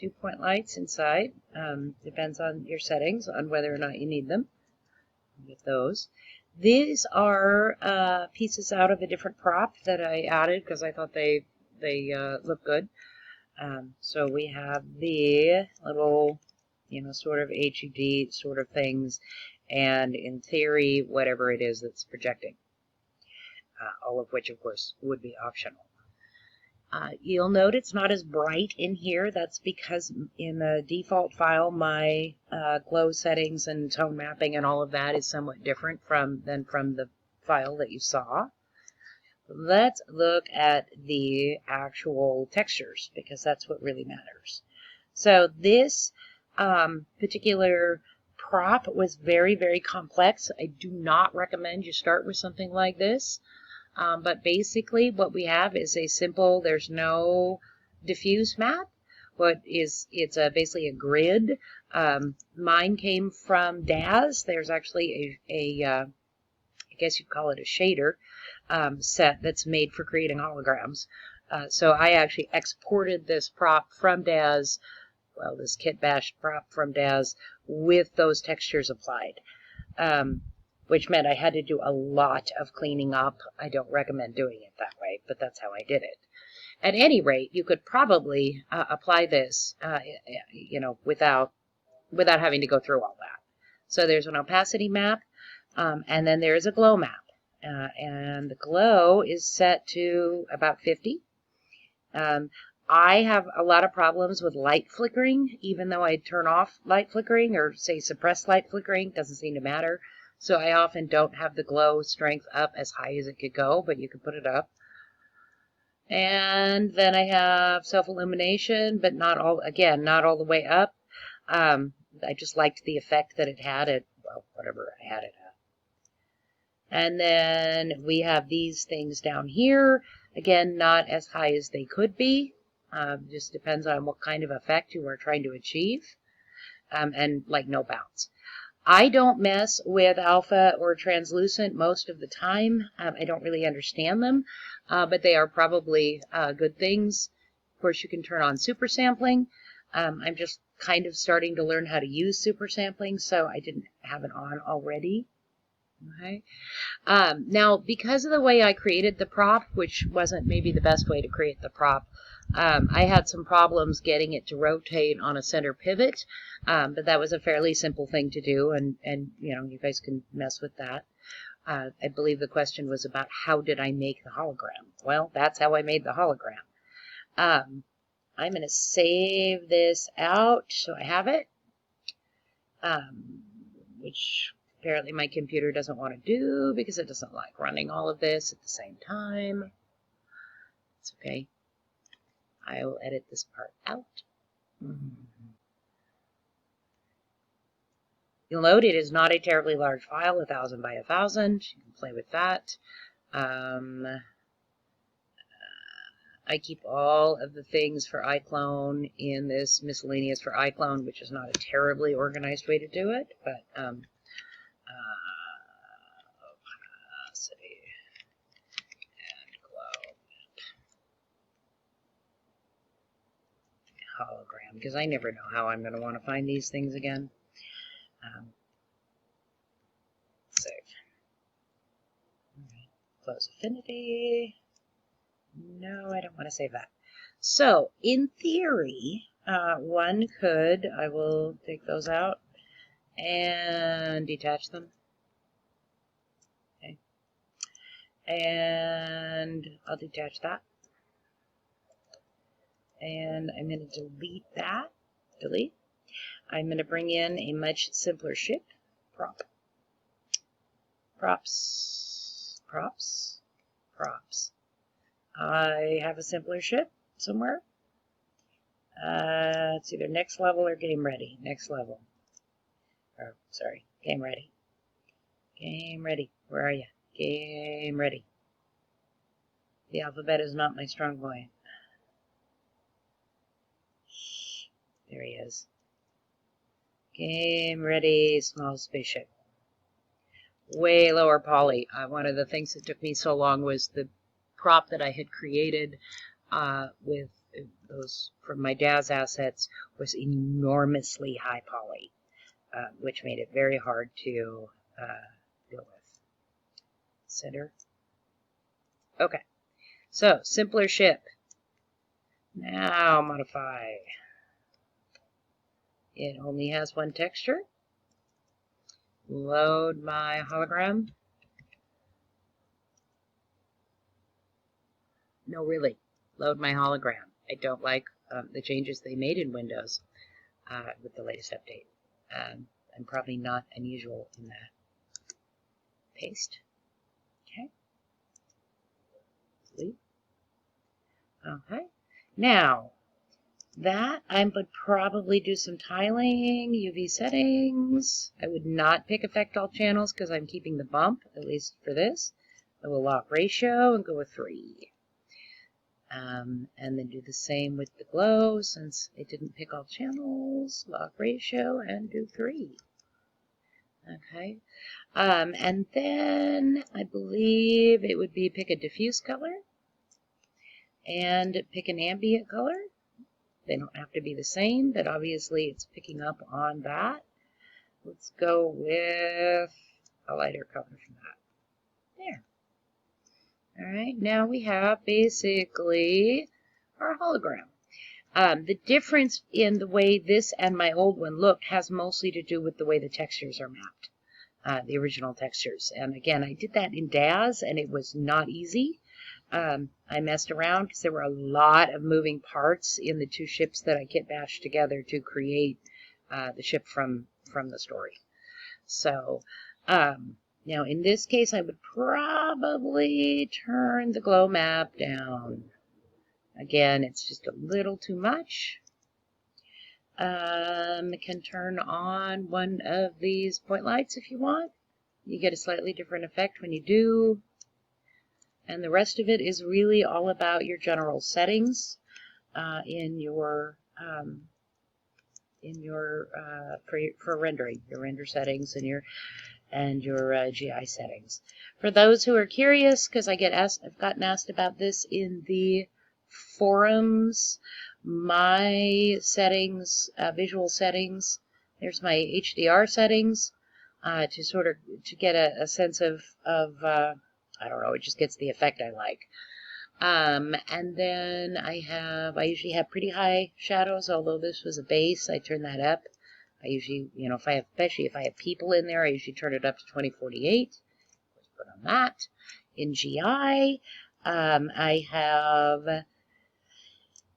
2-point lights inside. Depends on your settings, on whether or not you need them. Get those. These are pieces out of a different prop that I added because I thought they look good. So we have the little, sort of HUD sort of things, and in theory, whatever it is that's projecting. All of which, of course, would be optional. You'll note it's not as bright in here. That's because in the default file, my glow settings and tone mapping and all of that is somewhat different than from the file that you saw. Let's look at the actual textures, because that's what really matters. So this particular prop was very, very complex. I do not recommend you start with something like this. But basically what we have is a simple, there's no diffuse map. It's basically a grid. Mine came from DAZ. There's actually I guess you'd call it a shader set that's made for creating holograms. So I actually exported this prop from DAZ, this kit bash prop from DAZ with those textures applied. Which meant I had to do a lot of cleaning up. I don't recommend doing it that way, but that's how I did it. At any rate, you could probably apply this, without having to go through all that. So there's an opacity map, and then there's a glow map. And the glow is set to about 50. I have a lot of problems with light flickering, even though I turn off light flickering or say suppress light flickering, doesn't seem to matter. So I often don't have the glow strength up as high as it could go, but you can put it up. And then I have self-illumination, but not all the way up. I just liked the effect that it had at, whatever I had it at. And then we have these things down here. Again, not as high as they could be. Just depends on what kind of effect you are trying to achieve. And like no bounce. I don't mess with alpha or translucent most of the time. I don't really understand them, but they are probably good things. Of course, you can turn on super sampling. I'm just kind of starting to learn how to use super sampling, so I didn't have it on already. Okay. Now, because of the way I created the prop, which wasn't maybe the best way to create the prop, I had some problems getting it to rotate on a center pivot, but that was a fairly simple thing to do, and you guys can mess with that. I believe the question was about how did I make the hologram. Well, that's how I made the hologram. I'm going to save this out so I have it, which apparently my computer doesn't want to do because it doesn't like running all of this at the same time. It's okay. I will edit this part out. You'll note it is not a terribly large file, 1,000 by 1,000. You can play with that. I keep all of the things for iClone in this miscellaneous for iClone, which is not a terribly organized way to do it, but opacity and glow hologram, because I never know how I'm going to want to find these things again. Save. Right. Close affinity. No, I don't want to save that. So, in theory, one could, I will take those out and detach them. Okay. And I'll detach that. And I'm going to delete that. Delete. I'm going to bring in a much simpler ship. Prop. Props. Props. Props. I have a simpler ship somewhere. It's either next level or game ready. Next level. Or, sorry, game ready. Game ready. Where are you? Game ready. The alphabet is not my strong point. There he is. Game ready, small spaceship. Way lower poly. One of the things that took me so long was the prop that I had created with those from my dad's assets was enormously high poly, which made it very hard to deal with. Center. Okay, so simpler ship. Now modify. It only has one texture. Load my hologram. No, really, load my hologram. I don't like the changes they made in Windows with the latest update. I'm probably not unusual in that. Paste. Okay. Delete. Okay. Now, that I would probably do some tiling, UV settings. I would not pick affect all channels because I'm keeping the bump, at least for this. I will lock ratio and go with 3. And then do the same with the glow, since it didn't pick all channels, lock ratio, and do 3. Okay. And then I believe it would be pick a diffuse color and pick an ambient color. They don't have to be the same, but obviously it's picking up on that. Let's go with a lighter color from that. There. All right, now we have basically our hologram. The difference in the way this and my old one looked has mostly to do with the way the textures are mapped, the original textures. And again, I did that in DAZ, and it was not easy. I messed around because there were a lot of moving parts in the 2 ships that I kit bashed together to create the ship from the story. So, now, in this case, I would probably turn the glow map down. Again, it's just a little too much. Can turn on one of these point lights if you want. You get a slightly different effect when you do. And the rest of it is really all about your general settings in your for rendering, your render settings and your GI settings. For those who are curious, because I've gotten asked about this in the forums, my settings, visual settings, there's my HDR settings, to get a sense of I don't know, it just gets the effect I like. And then I usually have pretty high shadows, although this was a base, I turn that up. I usually, especially if I have people in there, I usually turn it up to 2048. Let's put on that. In GI, I have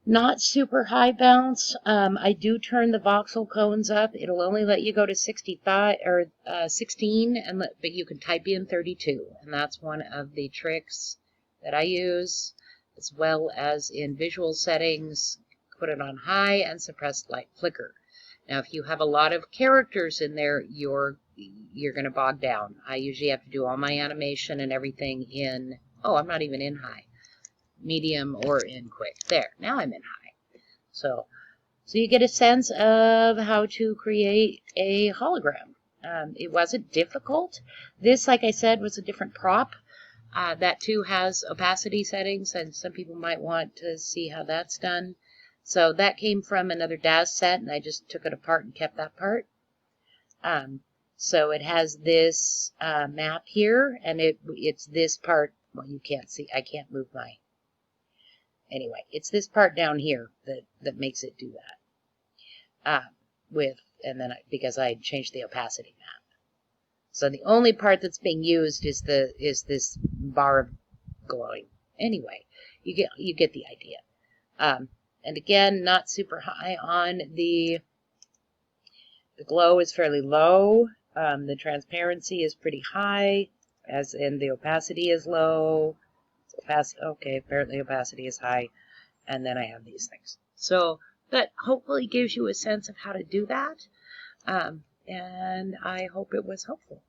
not super high bounce. I do turn the voxel cones up. It'll only let you go to 65 or 16, but you can type in 32, and that's one of the tricks that I use, as well as in visual settings. Put it on high and suppress light flicker. Now, if you have a lot of characters in there, you're going to bog down. I usually have to do all my animation and everything in, I'm not even in high, medium, or in quick. There, now I'm in high. So you get a sense of how to create a hologram. It wasn't difficult. This, like I said, was a different prop. That too has opacity settings, and some people might want to see how that's done. So that came from another DAZ set, and I just took it apart and kept that part. So it has this map here, and it's this part. Well, you can't see. I can't move my. Anyway, it's this part down here that makes it do that. Because I changed the opacity map. So the only part that's being used is this bar of glowing. Anyway, you get the idea. And again, not super high on the glow is fairly low. The transparency is pretty high, as in the opacity is low. Okay, apparently opacity is high. And then I have these things. So that hopefully gives you a sense of how to do that. And I hope it was helpful.